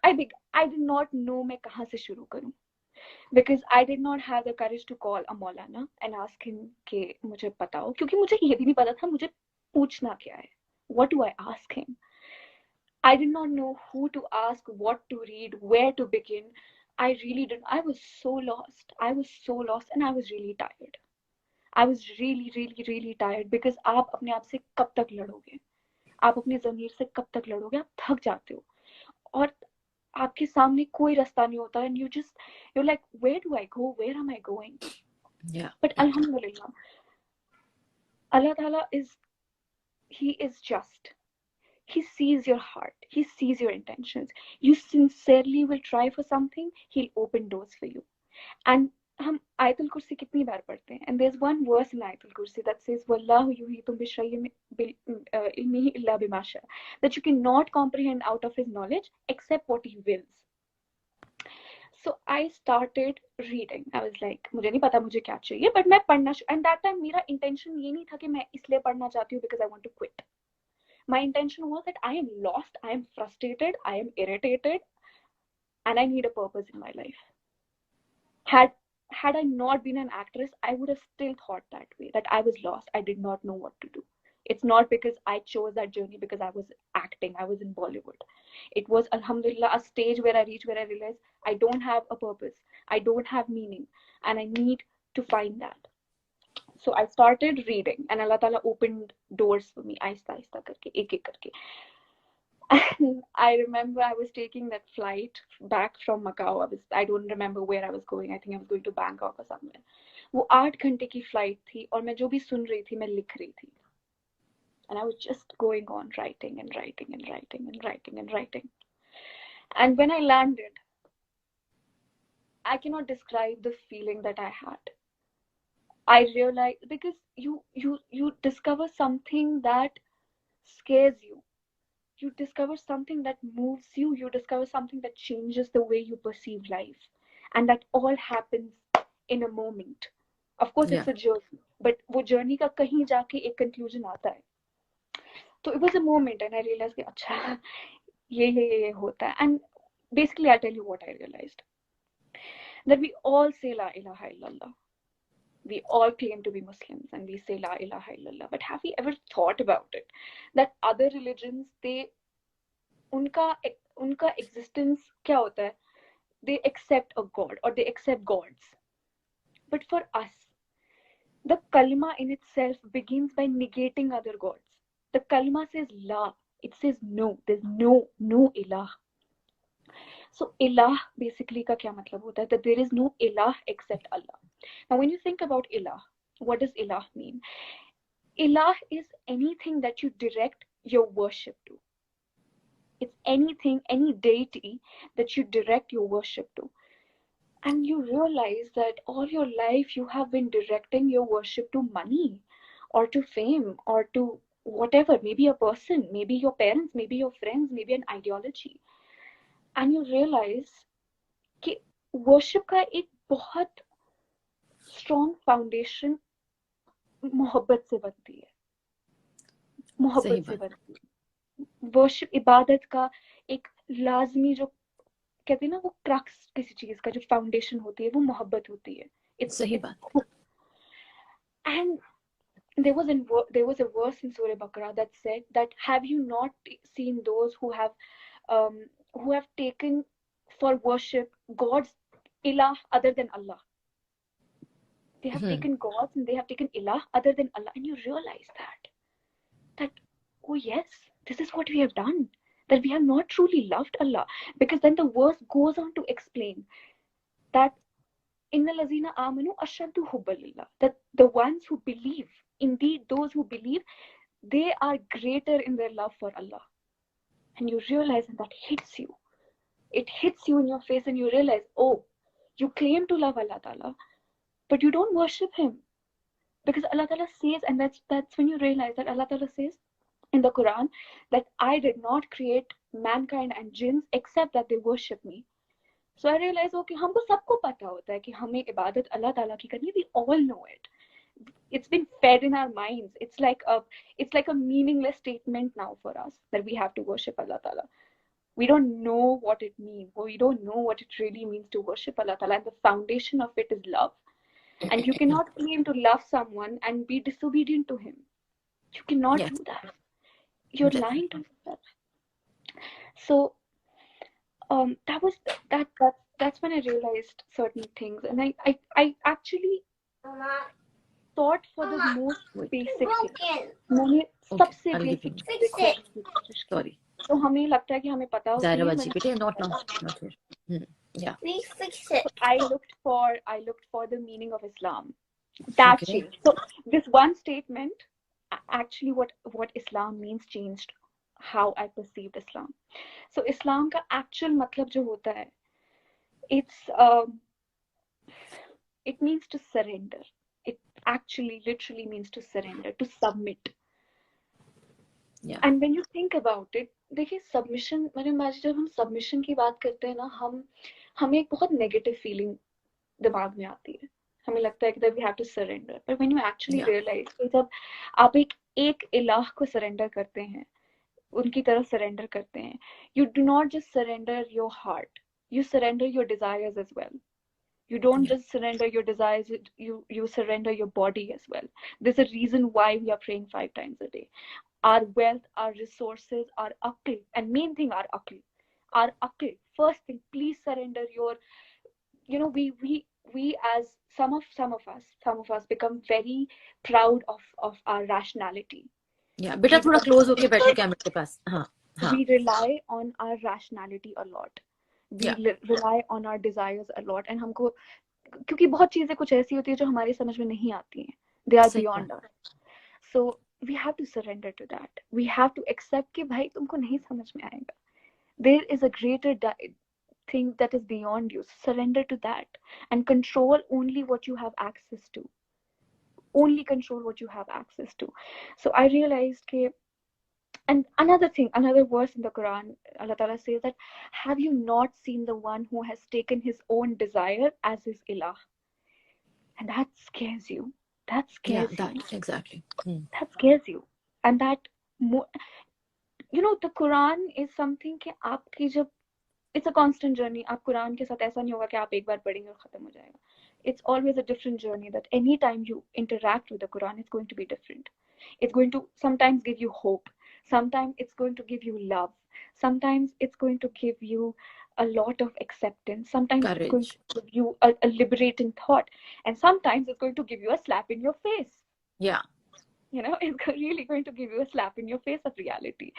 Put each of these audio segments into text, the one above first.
I did not know मैं कहाँ से शुरू करूँ, because I did not have the courage to call a Maulana and ask him कि मुझे बताओ, क्योंकि मुझे ये भी नहीं पता था मुझे पूछना क्या है. What do I ask him? I did not know who to ask, what to read, where to begin. I really didn't. I was so lost. I was so lost and I was really tired. I was really, really, really tired because आप अपने आप से कब तक लड़ोगे? आप अपने ज़मीर से कब तक लड़ोगे? आप थक जाते हो और आपके सामने कोई रास्ता नहीं होता and you're like, where do I go? Where am I going? Yeah. But Alhamdulillah, Allah Ta'ala He is just. He sees your heart. He sees your intentions. You sincerely will try for something, he'll open doors for you. And हम आयतुल कुर्सी कितनी बार पढ़ते हैं, and there's one verse in आयतुल कुर्सी that says wallahu yuhitu ilmihi illa bima sha, that you cannot comprehend out of his knowledge except what he wills. So I started reading. I was like, मुझे नहीं पता मुझे क्या चाहिए, but मैं पढ़ना, and that time मेरा intention ये नहीं था कि मैं इसलिए पढ़ना चाहती हूँ because I want to quit. My intention was that I am lost, I am frustrated, I am irritated, and I need a purpose in my life. Had I not been an actress, I would have still thought that way, that I was lost. I did not know what to do. It's not because I chose that journey because I was acting, I was in Bollywood. It was, alhamdulillah, a stage where I reached, where I realized I don't have a purpose, I don't have meaning, and I need to find that. So I started reading, and Allah Ta'ala opened doors for me, aista aista karke, ek ek karke. And I remember I was taking that flight back from Macau. I don't remember where I was going. I think I was going to Bangkok or somewhere. वो 8 घंटे की flight थी और मैं जो भी सुन रही थी मैं लिख रही थी. And I was just going on writing and writing and writing and writing and writing. And when I landed, I cannot describe the feeling that I had. I realized, because you discover something that scares you. You discover something that moves you. You discover something that changes the way you perceive life. And that all happens in a moment. Of course, it's Yeah. a journey. But वो journey का कहीं जाके एक conclusion आता है. So it was a moment and I realized कि अच्छा ये होता है. And basically I'll tell you what I realized. That we all say La ilaha illallah. We all claim to be Muslims and we say La ilaha illallah. But have we ever thought about it? That other religions, उनका उनका existence क्या होता है? They accept a god or they accept gods. But for us, the kalma in itself begins by negating other gods. The kalma says la. It says no. There's no ilah. So ilah basically का क्या मतलब होता है? That there is no ilah except Allah. Now when you think about ilah, what does ilah mean? Ilah is anything that you direct your worship to. It's anything, any deity that you direct your worship to. And you realize that all your life you have been directing your worship to money or to fame or to whatever, maybe a person, maybe your parents, maybe your friends, maybe an ideology. And you realize कि worship का एक बहुत strong foundation मोहब्बत से बनती है. मोहब्बत से बनती है. Worship इबादत का एक लाजमी जो कहते हैं ना, वो क्रक्स किसी चीज का जो फाउंडेशन होती है वो मोहब्बत होती है. सही बात. And there was a verse in Surah Baqarah that said that have you not seen those who have taken for worship gods ilah other than Allah. They have taken gods and they have taken ilah other than Allah, and you realize that oh yes, this is what we have done, that we have not truly loved Allah. Because then the verse goes on to explain that Innal lazina amanu ashaddu hubban lillah, that the ones who believe, indeed those who believe, they are greater in their love for Allah. And you realize, and that hits you. It hits you in your face and you realize, oh, you claim to love Allah Ta'ala, but you don't worship Him. Because Allah Ta'ala says, and that's when you realize that Allah Ta'ala says in the Quran that I did not create mankind and jinns except that they worship me. So I realized, okay, हमको सबको पता होता है कि हमें इबादत अल्लाह ताला की करनी है. We all know it. It's been fed in our minds. It's like a meaningless statement now for us that we have to worship Allah Ta'ala. We don't know what it means. We don't know what it really means to worship Allah Ta'ala. And the foundation of it is love. And you cannot claim to love someone and be disobedient to him. You cannot Yes, do that. You're lying to yourself. So that's when I realized certain things, and I actually thought for the most basic thing. मैंने सबसे I'll give basic him. देखने की कोशिश की. Sorry. तो हमें लगता है कि हमें पता होती Zaira है. Baji, bete, not here. Yeah. Please fix it. I looked for the meaning of Islam. That Okay. changed. So this one statement, actually what Islam means changed how I perceived Islam. So Islam का actual मतलब जो होता है, it means to surrender. It actually literally means to surrender, to submit. Yeah. And when you think about it, देखिए submission, मैंने imagine जब हम submission की बात करते हैं ना, हमें एक बहुत negative feeling दिमाग में आती है. हमें लगता है कि that we have to surrender. But when you actually realize कि जब आप एक इलाह को surrender करते हैं, उनकी तरफ surrender करते हैं, you do not just surrender your heart. You surrender your desires as well. You don't just surrender your desires, you surrender your body as well. There's a reason why we are praying 5 times a day. Our wealth, our resources, our aql, and main thing, our aql. Our aql. First thing, please surrender your, we as some of us become very proud of our rationality. Yeah, beta thoda close hoke baitho camera ke paas. हाँ. We rely on our rationality a lot. We rely on our desires a lot, and हमको क्योंकि बहुत चीजें कुछ ऐसी होती है जो हमारी समझ में नहीं आती हैं. They are beyond us. So we have to surrender to that. We have to accept कि भाई तुमको नहीं समझ में आएगा. There is a greater thing that is beyond you. Surrender to that and control only what you have access to. Only control what you have access to. So I realized that. And another verse in the Quran, Allah Ta'ala says that, have you not seen the one who has taken his own desire as his ilah? And that scares you. That scares you. Exactly. That scares you. And that, the Quran is something कि आपकी जब, it's a constant journey. आप कुरान के साथ ऐसा नहीं होगा कि आप एक बार पढ़ेंगे और खत्म हो जाएगा. It's always a different journey, that any time you interact with the Quran, it's going to be different. It's going to sometimes give you hope. Sometimes it's going to give you love. Sometimes it's going to give you a lot of acceptance. Sometimes it's going to give you a liberating thought. And sometimes it's going to give you a slap in your face. Yeah. It's really going to give you a slap in your face of reality.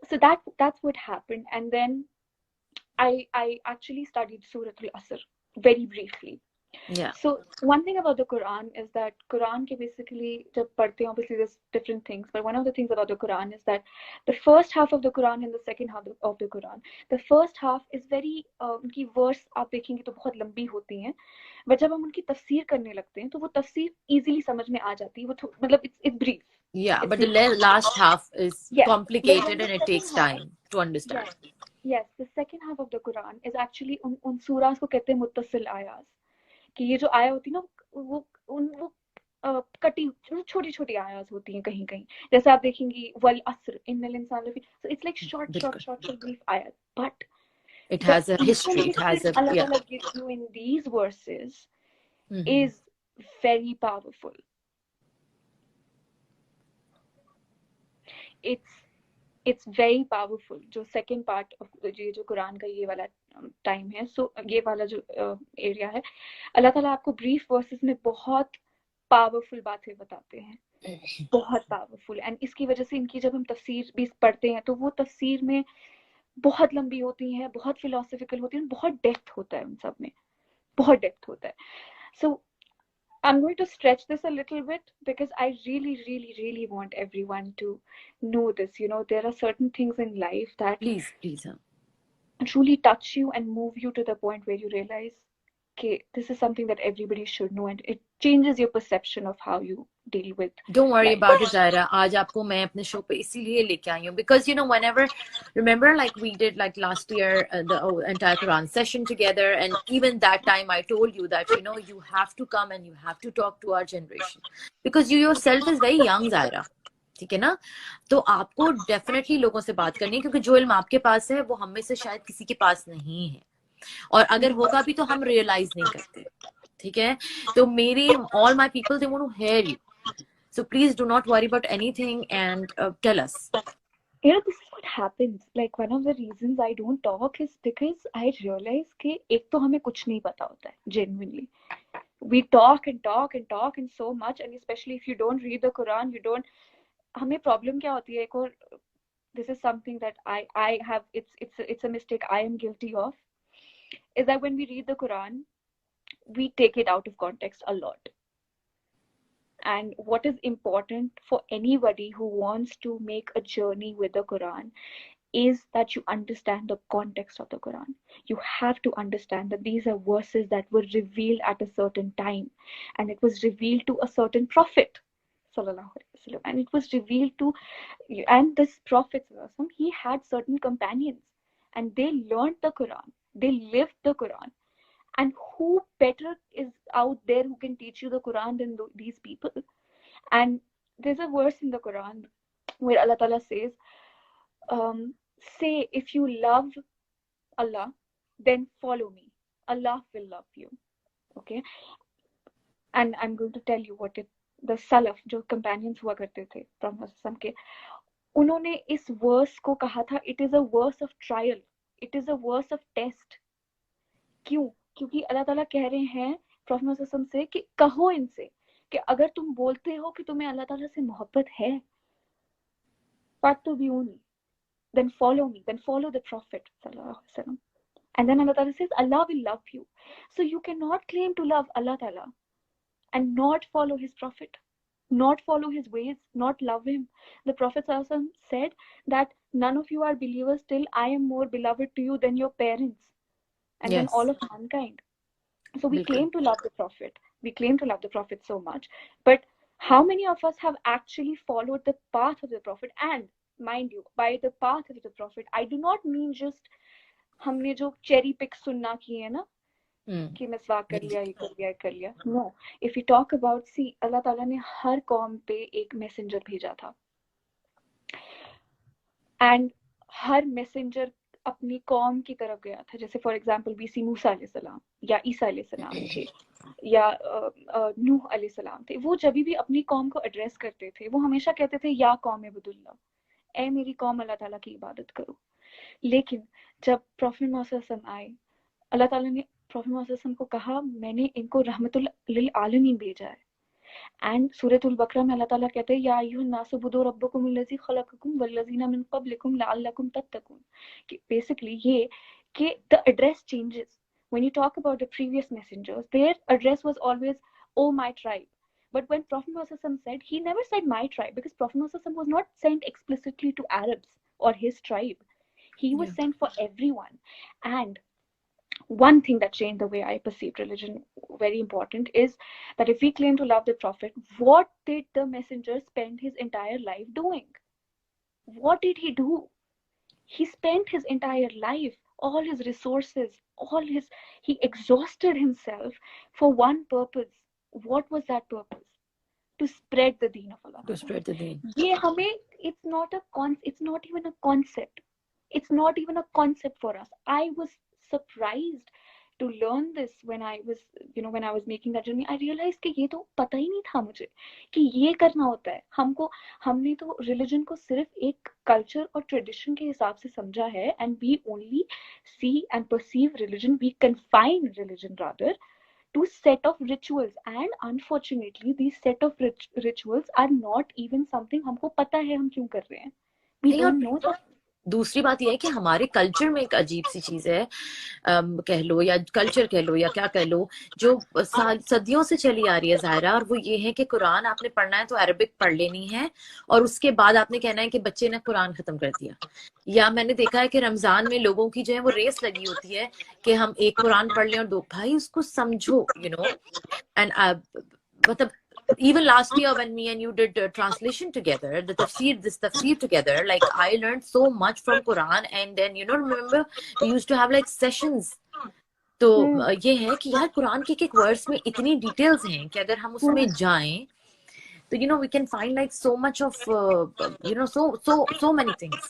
So that's what happened. And then I actually studied Surah Al-Asr very briefly. Yeah. So one thing about the Quran is that Quran ke basically jab padhte hain, obviously there's different things, but one of the things about the Quran is that the first half of the Quran and the second half of the Quran, the first half is very उनकी verse आप देखेंगे तो बहुत लंबी होती हैं, but जब हम उनकी तफसीर करने लगते हैं तो वो तफसीर easily समझ में आ जाती है. वो मतलब it's brief. Yeah, but the last half is complicated and it takes time to understand. Yes, the second half of the Quran is actually उन surahs को कहते हैं मुत्तसिल आयात. कि ये जो आया होती है ना, वो कटी छोटी छोटी आयात होती हैं कहीं कहीं. जैसे आप देखेंगी वल अस्र इन्नल इंसान लफी, so it's like short brief ayat, but it has a history, it has a Allah Ta'ala gives you in these verses is very powerful. It's very powerful. जो second part of ये जो कुरान का ये वाला टाइम है, so ये वाला जो एरिया है, अल्लाह ताला आपको brief verses में बहुत powerful बातें बताते हैं, बहुत powerful. and इसकी वजह से इनकी जब हम तफसीर भी पढ़ते हैं तो वो तफसीर में बहुत लंबी होती हैं, बहुत philosophical होती हैं, बहुत depth होता है उन सब में, बहुत depth होता है. So I'm going to stretch this a little bit because I really want everyone to know this. There are certain things in life that please truly touch you and move you to the point where you realize, okay, this is something that everybody should know, and it changes your perception of how you deal with. Don't worry life. about it, Zaira. आज आपको मैं अपने show पे इसीलिए लेके आई हूँ because whenever, remember like we did like last year the entire Quran session together, and even that time I told you that you have to come and you have to talk to our generation because you yourself is very young, Zaira. ठीक है ना? तो आपको definitely लोगों से बात करनी है, क्योंकि जो इल्म आपके पास है वो हम में से शायद किसी के पास नहीं है, और अगर होगा भी तो हम रियलाइज नहीं करते, ठीक है? तो मेरे all my people they want to hear you, so please do not worry about anything and tell us. This is what happens. Like, one of the reasons I don't talk is because I realize कि एक तो हमें कुछ नहीं पता होता है, genuinely. We talk and talk and talk and so much, and especially if you don't read the Quran, you don't. हमें problem क्या होती है? एक और, this is something that I have. It's a mistake I am guilty of. Is that when we read the Quran, we take it out of context a lot. And what is important for anybody who wants to make a journey with the Quran is that you understand the context of the Quran. You have to understand that these are verses that were revealed at a certain time, and it was revealed to a certain prophet, sallallahu alaihi wasallam, and it was revealed to, and this prophet sallallahu alaihi wasallam, he had certain companions, and they learned the Quran, they lived the Quran. And who better is out there who can teach you the Quran than these people? And there's a verse in the Quran where Allah Ta'ala says, say, if you love Allah, then follow me. Allah will love you. Okay? And I'm going to tell you what the Salaf, जो companions हुआ करते थे Prophet के, उन्होंने इस verse को कहा था, it is a verse of trial. It is a verse of test. क्यों? क्योंकि अल्लाह ताला कह रहे हैं प्रॉफेट मोहम्मद से कि कहो इनसे कि अगर तुम बोलते हो कि तुम्हें अल्लाह ताला से मोहब्बत है, fattabi'uni, then follow me, then follow the Prophet sallallahu alaihi wasallam. And then Allah Ta'ala says, Allah will love you. So you cannot claim to love Allah Ta'ala and not follow his Prophet, not follow his ways, not love him. The Prophet sallallahu alaihi wasallam said that none of you are believers till I am more beloved to you than your parents, and Yes. then all of mankind. So we claim to love the Prophet. We claim to love the Prophet so much. But how many of us have actually followed the path of the Prophet? And mind you, by the path of the Prophet, I do not mean just हमने जो cherry pick सुनना किए है ना, कि मिसवाक कर लिया, ये कर लिया, ये कर लिया. No. If we talk about, see, अल्लाह ताला ने हर कौम पे एक messenger भेजा था. And हर messenger अपनी कौम की तरफ गया था. जैसे फॉर एग्जांपल बीसी मूसा अलैहिस्सलाम या ईसा अलैहिस्सलाम थे, या नूह अलैहिस्सलाम थे. वो जब भी अपनी कौम को एड्रेस करते थे, वो हमेशा कहते थे या कौम इबुदुल्लाह, ए मेरी कौम अल्लाह ताला की इबादत करो. लेकिन जब प्रॉफेट मोहम्मद आए, अल्लाह ताला ने प्रॉफेट मोहम्मद को कहा, मैंने इनको रहमतुल लिल आलमीन भेजा है. एंड सूरतुल बकरा में अल्लाह ताला कहते हैं, या अय्युहन नासु बुदू रब्बकुम अल्लज़ी खलक़कुम वल्लज़ीना मिन क़ब्लिकुम लअल्लकुम तत्तक़ून. कि बेसिकली ये कि the address changes. When you talk about the previous messengers, their address was always, oh my tribe. But when Prophet Muhammad said, he never said my tribe, because Prophet Muhammad was not sent explicitly to Arabs or his tribe. He was sent for everyone. And one thing that changed the way I perceived religion, very important, is that if we claim to love the Prophet, what did the messenger spend his entire life doing? What did he do? He spent his entire life, all his resources, he exhausted himself for one purpose. What was that purpose? To spread the deen of Allah. To spread the deen. It's not even a concept. It's not even a concept for us. I was surprised to learn this when I was making that journey. I realized कि ये तो पता ही नहीं था मुझे कि ये करना होता है. हमने तो religion को सिर्फ एक culture और tradition के हिसाब से समझा है, and we only see and perceive religion, we confine religion rather to set of rituals, and unfortunately these set of rituals are not even something हमको पता है हम क्यों कर रहे हैं. We don't know that. दूसरी बात यह है कि हमारे कल्चर में एक अजीब सी चीज है, कह लो या कल्चर कह लो या क्या कह लो, जो सदियों से चली आ रही है ज़ाहिरा, और वो ये है कि कुरान आपने पढ़ना है तो अरबिक पढ़ लेनी है, और उसके बाद आपने कहना है कि बच्चे ने कुरान खत्म कर दिया. या मैंने देखा है कि रमजान में लोगों की जो है वो रेस लगी होती है कि हम एक कुरान पढ़ लें और दो, भाई उसको समझो, एंड मतलब even last year when me and you did translation together, this tafsir together, like I learned so much from Quran, and then remember we used to have like sessions. तो ये है कि यार कुरान के एक वर्स में इतनी डिटेल्स हैं कि अगर हम उसमें जाएं तो we can find like so much of so many things.